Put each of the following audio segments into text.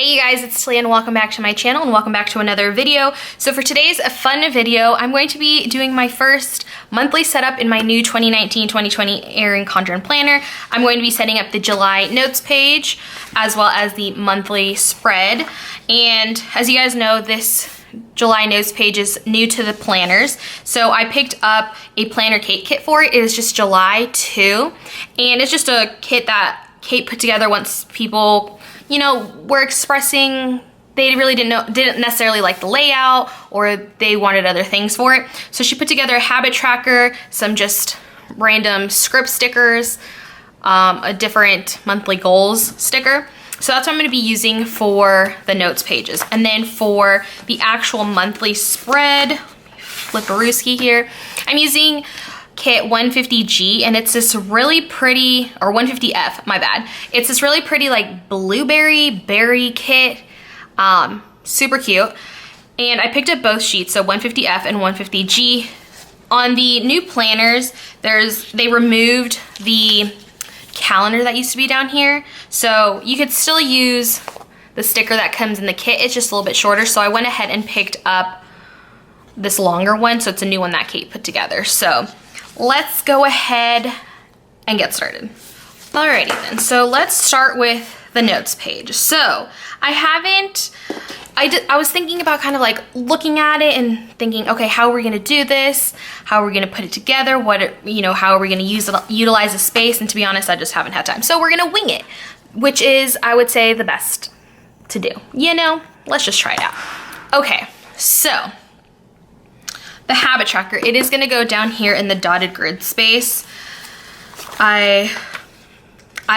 Hey you guys, it's Thalia and welcome back to my channel and welcome back to another video. So for today's fun video, I'm going to be doing my first monthly setup in my new 2019-2020 Erin Condren planner. I'm going to be setting up the July notes page as well as the monthly spread. And as you guys know, this July notes page is new to the planners. So I picked up a planner Kate kit for it. It is just July 2. And it's just a kit that Kate put together once people, you know, were expressing they really didn't necessarily like the layout or they wanted other things for it. So she put together a habit tracker, some just random script stickers, a different monthly goals sticker. So that's what I'm going to be using for the notes pages. And then for the actual monthly spread, flip-a-rooski here, I'm using kit 150G, and it's this really pretty, or 150F, my bad. It's this really pretty like blueberry berry kit, super cute. And I picked up both sheets, so 150F and 150G. On the new planners, they removed the calendar that used to be down here. So you could still use the sticker that comes in the kit, it's just a little bit shorter. So I went ahead and picked up this longer one, so it's a new one that Kate put together. So let's go ahead and get started. Alrighty then, so let's start with the notes page. So I was thinking about kind of like looking at it and thinking, okay, how are we gonna do this? How are we gonna put it together? How are we gonna utilize the space? And to be honest, I just haven't had time. So we're gonna wing it, which is, I would say, the best to do. Let's just try it out. Okay, so the habit tracker, it is gonna go down here in the dotted grid space. I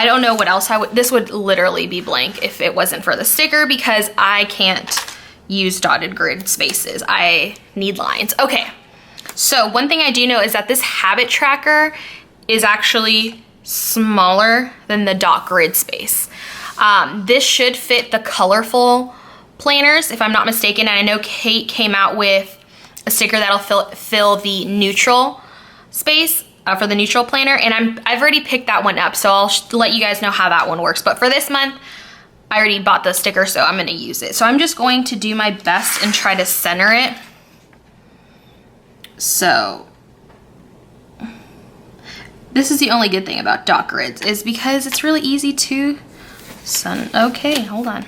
don't know what else this would literally be blank if it wasn't for the sticker because I can't use dotted grid spaces. I need lines. Okay, so one thing I do know is that this habit tracker is actually smaller than the dot grid space. This should fit the colorful planners if I'm not mistaken, and I know Kate came out with a sticker that'll fill the neutral space for the neutral planner, and I've already picked that one up, so I'll let you guys know how that one works. But for this month, I already bought the sticker, so I'm gonna use it. So I'm just going to do my best and try to center it. So this is the only good thing about dot grids, is because it's really easy to okay, hold on.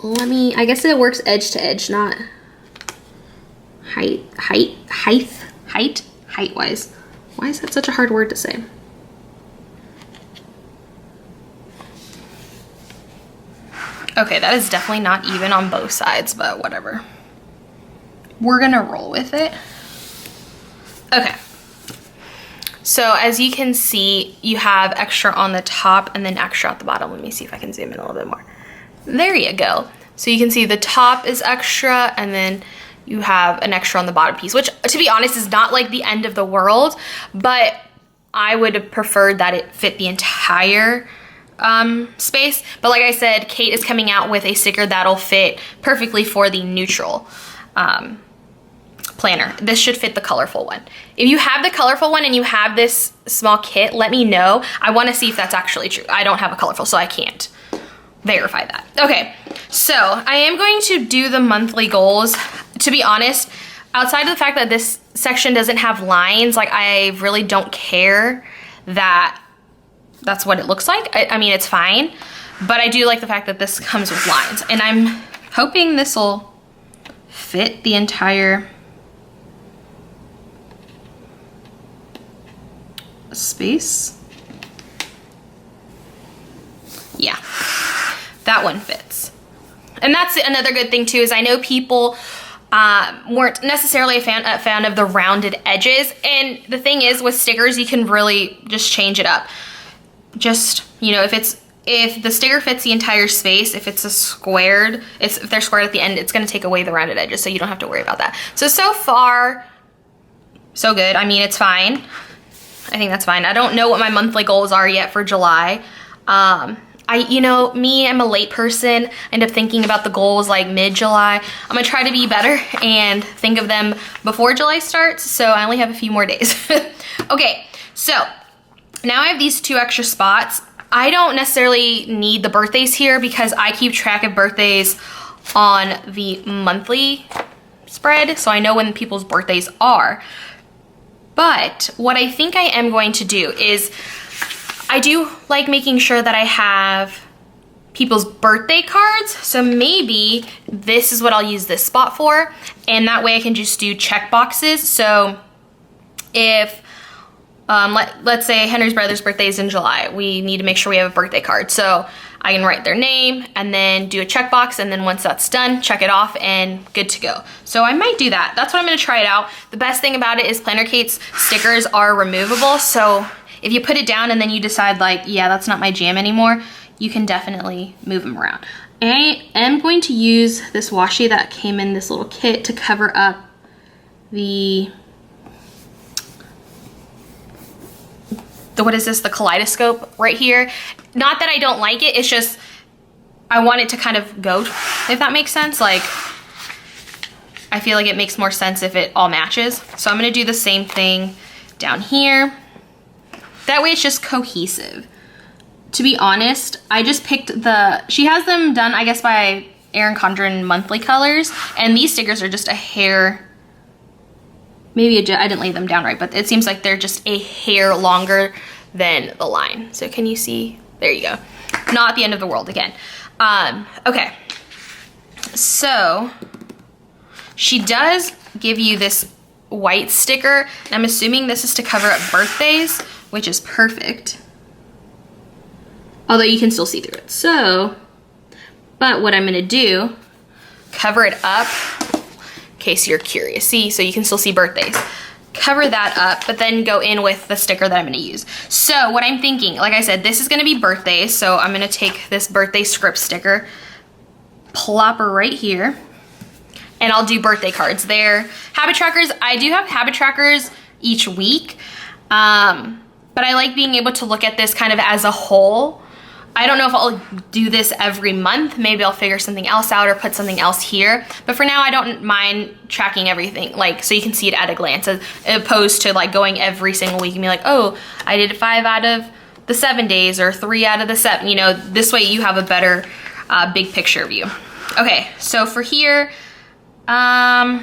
I guess it works edge to edge, not height-wise. Why is that such a hard word to say? Okay, that is definitely not even on both sides, but whatever. We're gonna roll with it. Okay. So as you can see, you have extra on the top and then extra at the bottom. Let me see if I can zoom in a little bit more. There you go. So you can see the top is extra and then you have an extra on the bottom piece, which to be honest is not like the end of the world, but I would have preferred that it fit the entire space. But like I said, Kate is coming out with a sticker that'll fit perfectly for the neutral planner. This should fit the colorful one. If you have the colorful one and you have this small kit, let me know. I want to see if that's actually true. I don't have a colorful, so I can't verify that. Okay, so I am going to do the monthly goals. To be honest, outside of the fact that this section doesn't have lines, like I really don't care that that's what it looks like. I mean, it's fine, but I do like the fact that this comes with lines, and I'm hoping this will fit the entire space. Yeah, that one fits. And that's another good thing too, is I know people weren't necessarily a fan of the rounded edges, and the thing is with stickers you can really just change it up. Just, if the sticker fits the entire space, if they're squared at the end, it's going to take away the rounded edges, so you don't have to worry about that. So far so good. I mean, it's fine. I think that's fine. I don't know what my monthly goals are yet for July. I'm a late person. I end up thinking about the goals like mid-July. I'm gonna try to be better and think of them before July starts, so I only have a few more days. Okay, so now I have these 2 extra spots. I don't necessarily need the birthdays here because I keep track of birthdays on the monthly spread, so I know when people's birthdays are. But what I think I am going to do is I do like making sure that I have people's birthday cards, so maybe this is what I'll use this spot for, and that way I can just do check boxes. So if let's say Henry's brother's birthday is in July, we need to make sure we have a birthday card, so I can write their name and then do a checkbox, and then once that's done, check it off and good to go. So I might do that. That's what I'm gonna try it out. The best thing about it is Planner Kate's stickers are removable, so if you put it down and then you decide like, yeah, that's not my jam anymore, you can definitely move them around. I am going to use this washi that came in this little kit to cover up what is this, the kaleidoscope right here. Not that I don't like it, it's just I want it to kind of go, if that makes sense. Like, I feel like it makes more sense if it all matches. So I'm gonna do the same thing down here. That way it's just cohesive. To be honest, I just picked she has them done, I guess, by Erin Condren monthly colors, and these stickers are just a hair, maybe I didn't lay them down right, but it seems like they're just a hair longer than the line. So can you see? There you go. Not the end of the world again. Okay, so she does give you this white sticker, and I'm assuming this is to cover up birthdays, which is perfect. Although you can still see through it. So, but what I'm gonna do, cover it up, in case you're curious. See, so you can still see birthdays. Cover that up, but then go in with the sticker that I'm gonna use. So what I'm thinking, like I said, this is gonna be birthdays, so I'm gonna take this birthday script sticker, plop her right here, and I'll do birthday cards there. Habit trackers, I do have habit trackers each week, but I like being able to look at this kind of as a whole. I don't know if I'll do this every month. Maybe I'll figure something else out or put something else here. But for now, I don't mind tracking everything, like, so you can see it at a glance, as opposed to like going every single week and be like, oh, I did 5 out of the 7 days or 3 out of the 7, you know, this way you have a better big picture view. Okay, so for here, I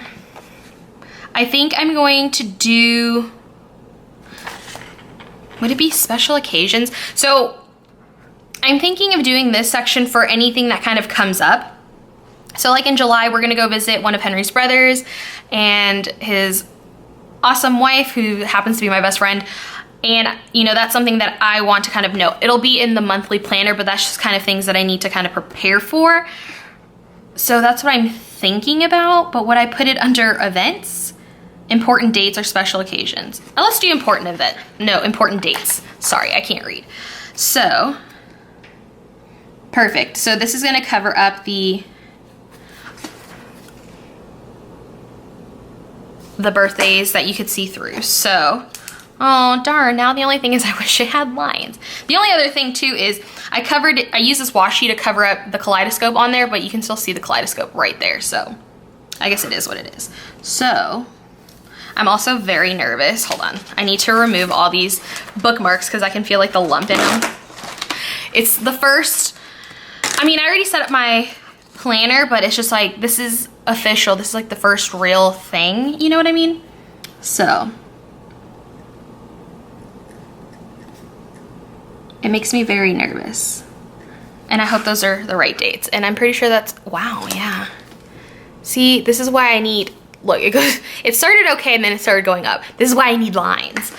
think I'm going to do, would it be special occasions? So I'm thinking of doing this section for anything that kind of comes up. So like in July, we're gonna go visit one of Henry's brothers and his awesome wife, who happens to be my best friend. And you know, that's something that I want to kind of know. It'll be in the monthly planner, but that's just kind of things that I need to kind of prepare for. So that's what I'm thinking about. But would I put it under events, important dates, or special occasions? Oh, let's do important dates. Sorry, I can't read. So, perfect. So this is gonna cover up the birthdays that you could see through. So, oh darn, now the only thing is I wish it had lines. The only other thing too is I used this washi to cover up the kaleidoscope on there, but you can still see the kaleidoscope right there. So I guess it is what it is. So I'm also very nervous. Hold on, I need to remove all these bookmarks because I can feel like the lump in them. It's the first, I mean, I already set up my planner, but it's just like, this is official. This is like the first real thing, you know what I mean? So it makes me very nervous. And I hope those are the right dates. And I'm pretty sure that's, wow, yeah. See, this is why I need, look, it started okay and then it started going up. This is why I need lines.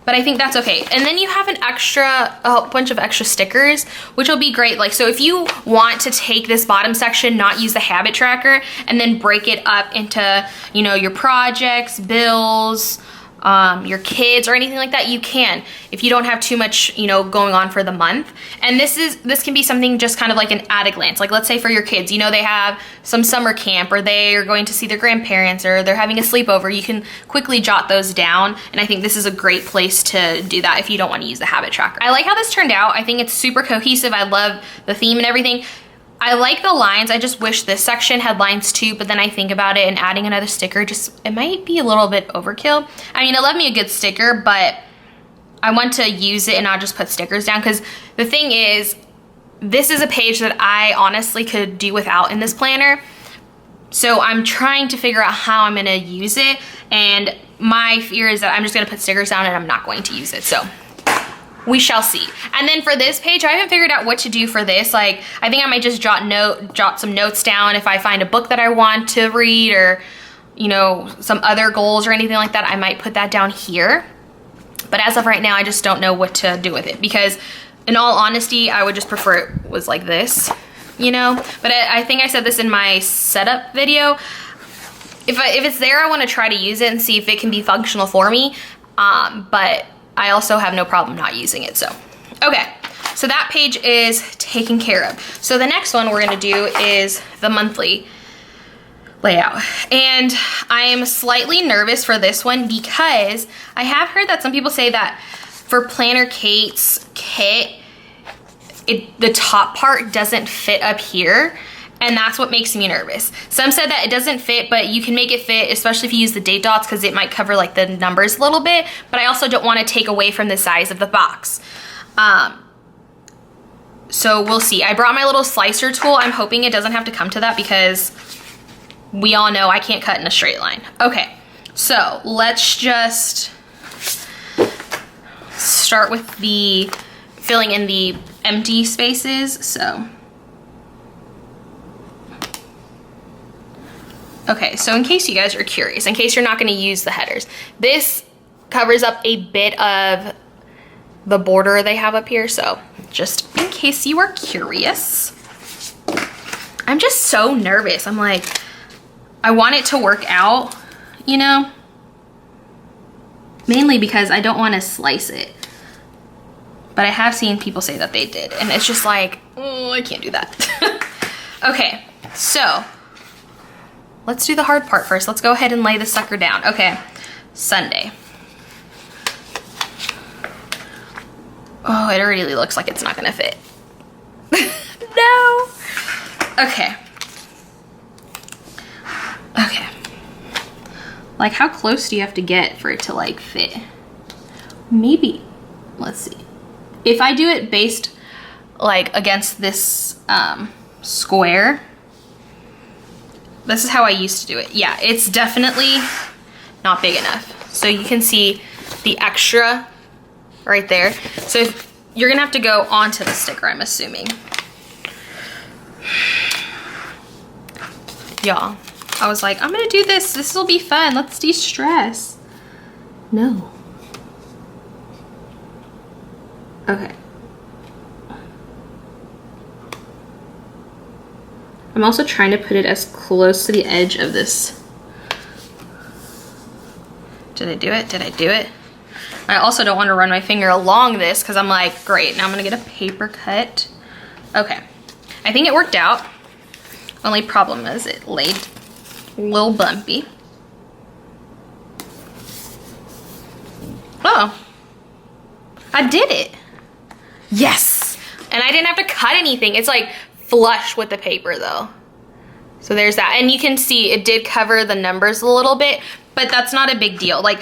But I think that's okay. And then you have a bunch of extra stickers, which will be great. Like, so if you want to take this bottom section, not use the habit tracker, and then break it up into, you know, your projects, bills, your kids, or anything like that, you can, if you don't have too much, you know, going on for the month. And this can be something just kind of like an at a glance. Like, let's say for your kids, you know, they have some summer camp, or they are going to see their grandparents, or they're having a sleepover. You can quickly jot those down, and I think this is a great place to do that if you don't want to use the habit tracker. I like how this turned out. I think it's super cohesive. I love the theme and everything. I like the lines. I just wish this section had lines too, but then I think about it and adding another sticker, it might be a little bit overkill. I mean, I love me a good sticker, but I want to use it and not just put stickers down, because the thing is, this is a page that I honestly could do without in this planner. So I'm trying to figure out how I'm gonna use it, and my fear is that I'm just gonna put stickers down and I'm not going to use it. So we shall see. And then for this page, I haven't figured out what to do for this. Like, I think I might just jot some notes down. If I find a book that I want to read, or, you know, some other goals or anything like that, I might put that down here. But as of right now, I just don't know what to do with it, because in all honesty, I would just prefer it was like this, you know? But I think I said this in my setup video. If it's there, I want to try to use it and see if it can be functional for me. But I also have no problem not using it, so. Okay, so that page is taken care of. So the next one we're gonna do is the monthly layout. And I am slightly nervous for this one, because I have heard that some people say that for Planner Kate's kit, the top part doesn't fit up here, and that's what makes me nervous. Some said that it doesn't fit, but you can make it fit, especially if you use the date dots, because it might cover like the numbers a little bit, but I also don't want to take away from the size of the box. So we'll see. I brought my little slicer tool. I'm hoping it doesn't have to come to that, because we all know I can't cut in a straight line. Okay, so let's just start with the filling in the empty spaces. So, okay, so in case you guys are curious, in case you're not gonna use the headers, this covers up a bit of the border they have up here. So just in case you are curious, I'm just so nervous. I'm like, I want it to work out, you know? Mainly because I don't want to slice it. But I have seen people say that they did, and it's just like, oh, I can't do that. Okay, so let's do the hard part first. Let's go ahead and lay the sucker down. Okay, Sunday. Oh, it really looks like it's not gonna fit. No. Okay. Okay. Like, how close do you have to get for it to like fit? Maybe, let's see. If I do it based like against this square, this is how I used to do it. Yeah, it's definitely not big enough. So you can see the extra right there. So if, you're gonna have to go onto the sticker, I'm assuming. Y'all, I was like, I'm gonna do this. This will be fun. Let's de-stress. No. Okay. I'm also trying to put it as close to the edge of this. Did I do it? Did I do it? I also don't want to run my finger along this, because I'm like, great, now I'm gonna get a paper cut. Okay, I think it worked out. Only problem is it laid a little bumpy. Oh, I did it. Yes, and I didn't have to cut anything. It's like flush with the paper though. So there's that, and you can see it did cover the numbers a little bit, but that's not a big deal. Like,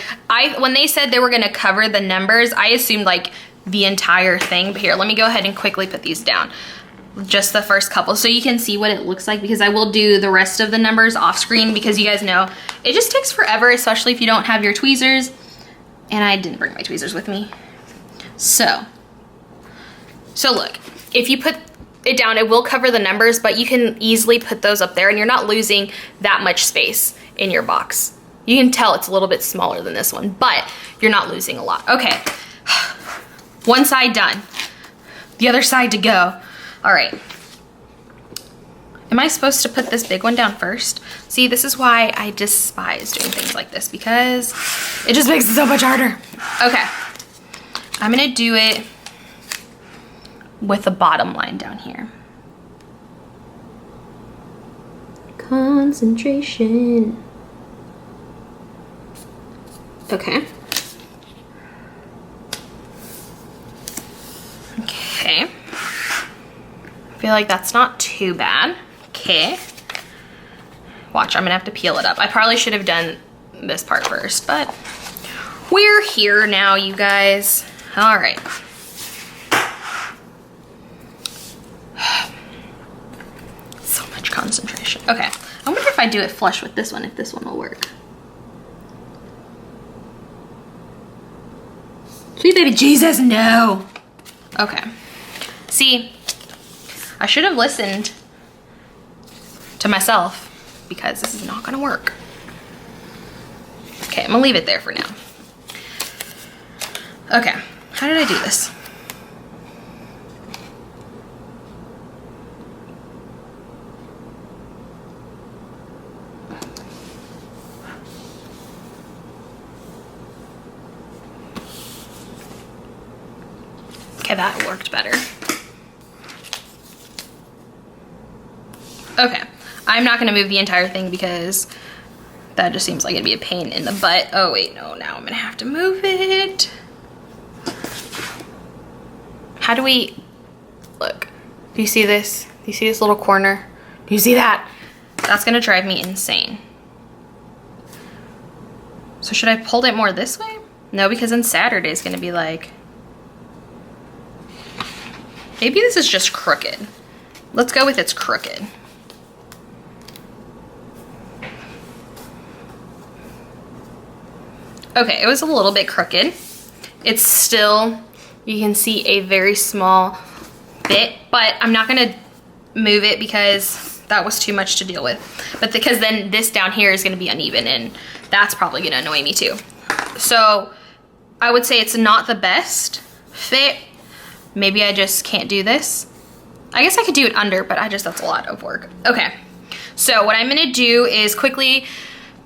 when they said they were gonna cover the numbers, I assumed like the entire thing. But here, let me go ahead and quickly put these down. Just the first couple, so you can see what it looks like, because I will do the rest of the numbers off screen, because you guys know it just takes forever, especially if you don't have your tweezers. And I didn't bring my tweezers with me. So look, if you put it down, it will cover the numbers, but you can easily put those up there, and you're not losing that much space in your box. You can tell it's a little bit smaller than this one, but you're not losing a lot. Okay, one side done. The other side to go. All right. Am I supposed to put this big one down first? See, this is why I despise doing things like this, because it just makes it so much harder. Okay, I'm gonna do it with the bottom line down here. Concentration. Okay. Okay. I feel like that's not too bad. Okay. Watch, I'm gonna have to peel it up. I probably should have done this part first, but we're here now, you guys. All right. So much concentration. Okay, I wonder if I do it flush with this one, if this one will work. Sweet baby Jesus, no. Okay. See, I should have listened to myself because this is not gonna work. Okay, I'm gonna leave it there for now. Okay, how did I do this? Okay, that worked better. Okay, I'm not gonna move the entire thing because that just seems like it'd be a pain in the butt. Oh wait, no, now I'm gonna have to move it. How do we, look, do you see this? Do you see this little corner? Do you see that? That's gonna drive me insane. So should I pull it more this way? No, because then Saturday's gonna be like, maybe this is just crooked. Let's go with it's crooked. Okay, it was a little bit crooked. It's still, you can see a very small bit, but I'm not gonna move it because that was too much to deal with. But because then this down here is gonna be uneven and that's probably gonna annoy me too. So I would say it's not the best fit. Maybe I just can't do this. I guess I could do it under, but that's a lot of work. Okay, so what I'm gonna do is quickly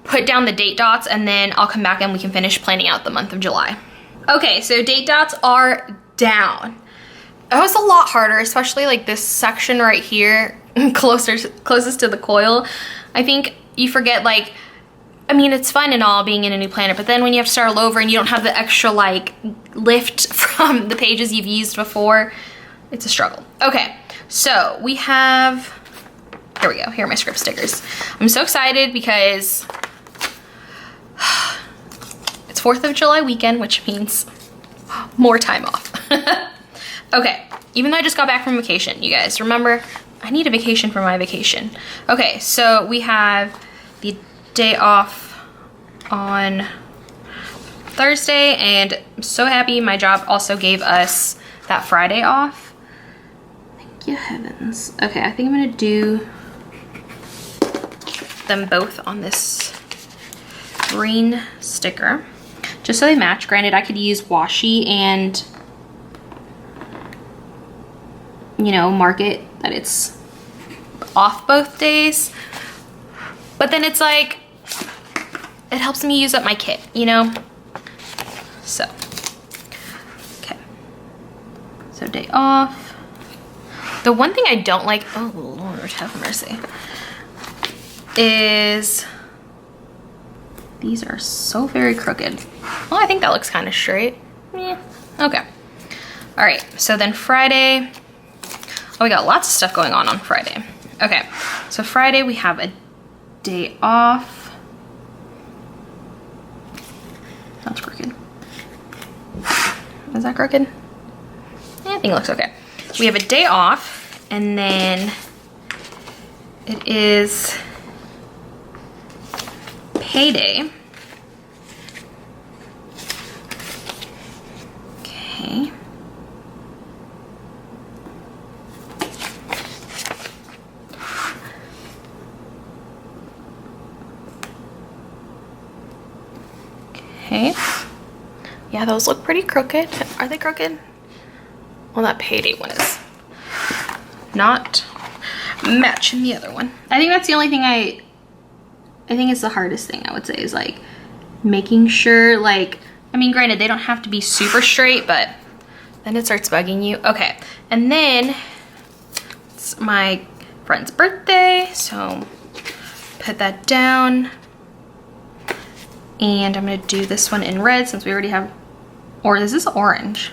put down the date dots and then I'll come back and we can finish planning out the month of July. Okay, so date dots are down. It was a lot harder, especially like this section right here, closest to the coil. I think you forget, like, I mean, it's fun and all being in a new planet, but then when you have to start all over and you don't have the extra like lift from the pages you've used before, it's a struggle. Okay, so we have, here we go, here are my script stickers. I'm so excited because it's 4th of July weekend, which means more time off. Okay, even though I just got back from vacation, you guys, remember, I need a vacation for my vacation. Okay, so we have the day off on Thursday, and I'm so happy my job also gave us that Friday off. Thank you heavens. Okay, I think I'm gonna do them both on this green sticker, just so they match. Granted, I could use washi and, you know, mark it that it's off both days, but then it's like, it helps me use up my kit, you know? So, okay. So day off. The one thing I don't like, oh Lord have mercy, is these are so very crooked. Well, I think that looks kind of straight. Yeah, okay. All right, so then Friday, oh, we got lots of stuff going on Friday. Okay, so Friday we have a day off. That's crooked. Is that crooked? Yeah, I think it looks okay. We have a day off, and then it is payday. Okay. Okay. Yeah, those look pretty crooked. Are they crooked? Well, that payday one is not matching the other one. I think that's the only thing I think it's the hardest thing, I would say, is like making sure, like, I mean, granted, they don't have to be super straight, but then it starts bugging you. Okay, and then it's my friend's birthday, so put that down. And I'm gonna do this one in red since we already have, or is this orange?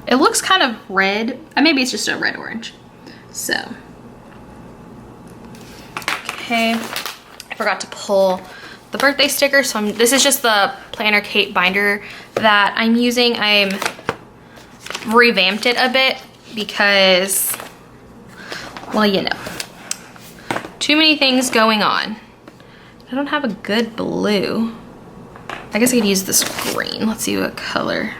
It looks kind of red. Maybe it's just a red orange. So, okay. I forgot to pull the birthday sticker, so this is just the planner Kate binder that I'm using. I'm revamped it a bit because, well, you know, too many things going on. I don't have a good blue. I guess I could use this green. Let's see what color.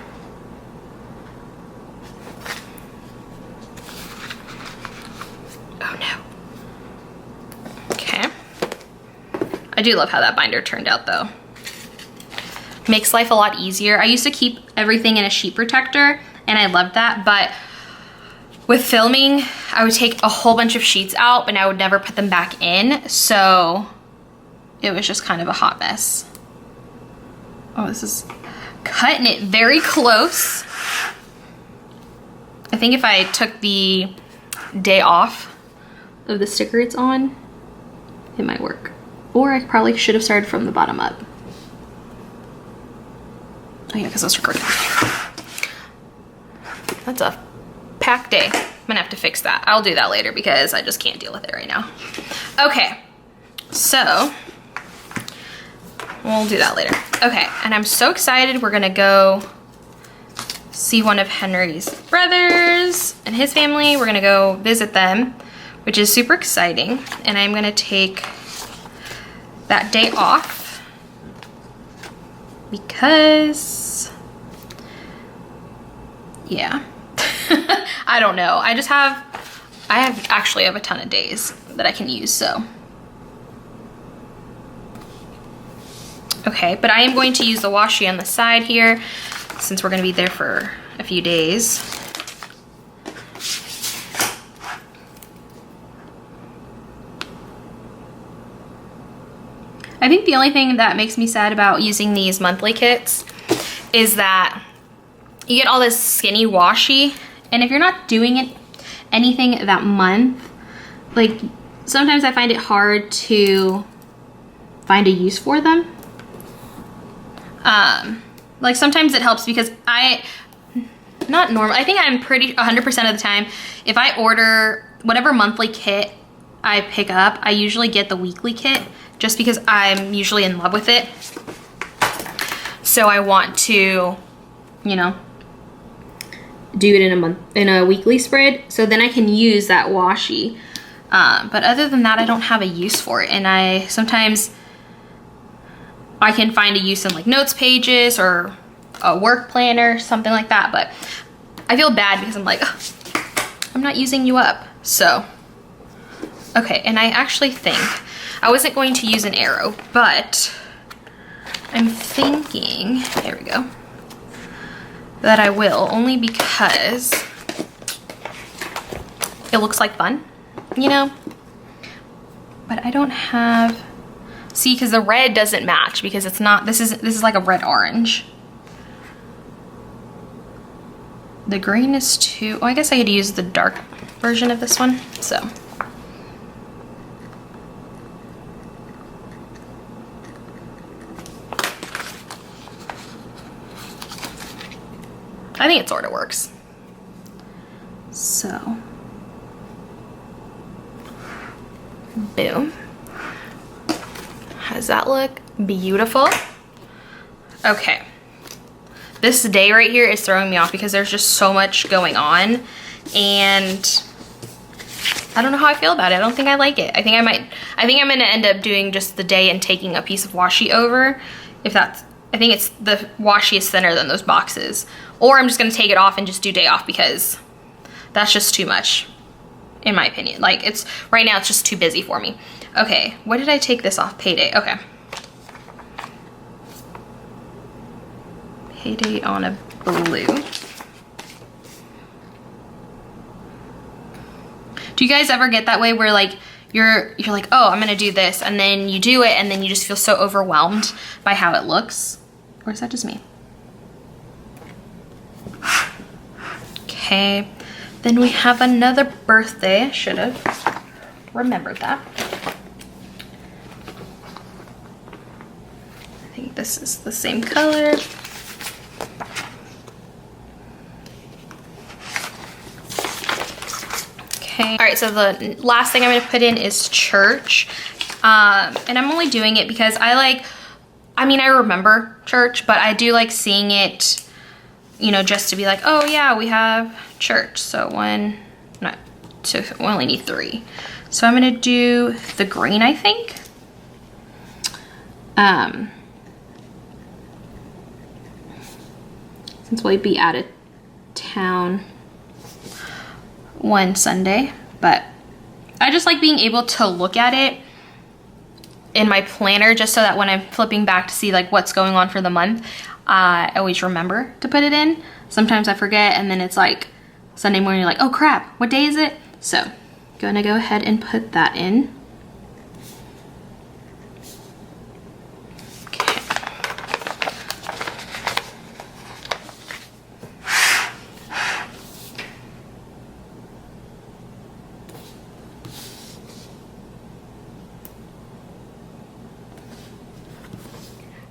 Oh no. Okay. I do love how that binder turned out though. Makes life a lot easier. I used to keep everything in a sheet protector and I loved that, but with filming, I would take a whole bunch of sheets out, but I would never put them back in, so it was just kind of a hot mess. Oh, this is cutting it very close. I think if I took the day off of the sticker it's on, it might work. Or I probably should have started from the bottom up. Oh yeah, because I was recording. That's a packed day. I'm gonna have to fix that. I'll do that later because I just can't deal with it right now. Okay, so we'll do that later. Okay, and I'm so excited. We're gonna go see one of Henry's brothers and his family. We're gonna go visit them, which is super exciting. And I'm gonna take that day off because, yeah. I don't know. I actually have a ton of days that I can use, so. Okay, but I am going to use the washi on the side here since we're gonna be there for a few days. I think the only thing that makes me sad about using these monthly kits is that you get all this skinny washi, and if you're not doing anything that month, like sometimes I find it hard to find a use for them. Like sometimes it helps because I think I'm pretty 100% of the time, if I order whatever monthly kit I pick up, I usually get the weekly kit just because I'm usually in love with it. So I want to, you know, do it in a weekly spread, so then I can use that washi. But other than that, I don't have a use for it, and sometimes I can find a use in like notes pages or a work planner, something like that, but I feel bad because I'm like, oh, I'm not using you up. So, okay, and I actually think I wasn't going to use an arrow, but I'm thinking, there we go, that I will, only because it looks like fun, you know? But I don't have, see, because the red doesn't match because it's not, this is like a red orange. The green is too, oh, I guess I could use the dark version of this one, so. I think it sort of works. So, boom. How does that look? Beautiful. Okay. This day right here is throwing me off because there's just so much going on and I don't know how I feel about it. I don't think I like it. I think I'm gonna end up doing just the day and taking a piece of washi over. I think it's the washi is thinner than those boxes. Or I'm just gonna take it off and just do day off because that's just too much, in my opinion. Like right now it's just too busy for me. Okay, what did I take this off? Payday, okay. Payday on a blue. Do you guys ever get that way where like you're like, oh, I'm gonna do this, and then you do it and then you just feel so overwhelmed by how it looks? Or is that just me? Okay, then we have another birthday. I should have remembered that. I think this is the same color. Okay, all right, so the last thing I'm gonna put in is church. And I'm only doing it because I remember church, but I do like seeing it you know, just to be like, oh yeah, we have church. So we only need 3. So I'm gonna do the green, I think. Since we'll be out of town one Sunday, but I just like being able to look at it in my planner just so that when I'm flipping back to see like what's going on for the month, I always remember to put it in. Sometimes I forget and then it's like Sunday morning, you're like, oh crap, what day is it? So gonna go ahead and put that in.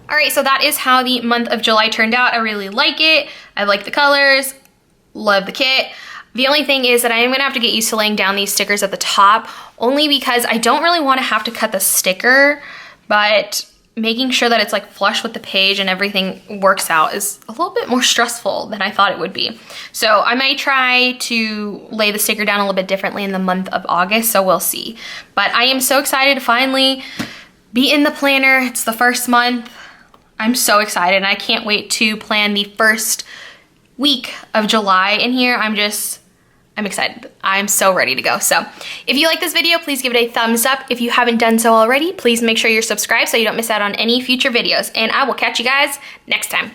All right, so that is how the month of July turned out. I really like it. I like the colors, love the kit. The only thing is that I am gonna have to get used to laying down these stickers at the top, only because I don't really wanna have to cut the sticker, but making sure that it's like flush with the page and everything works out is a little bit more stressful than I thought it would be. So I might try to lay the sticker down a little bit differently in the month of August, so we'll see. But I am so excited to finally be in the planner. It's the first month. I'm so excited and I can't wait to plan the first week of July in here. I'm excited. I'm so ready to go. So if you like this video, please give it a thumbs up. If you haven't done so already, please make sure you're subscribed so you don't miss out on any future videos. And I will catch you guys next time.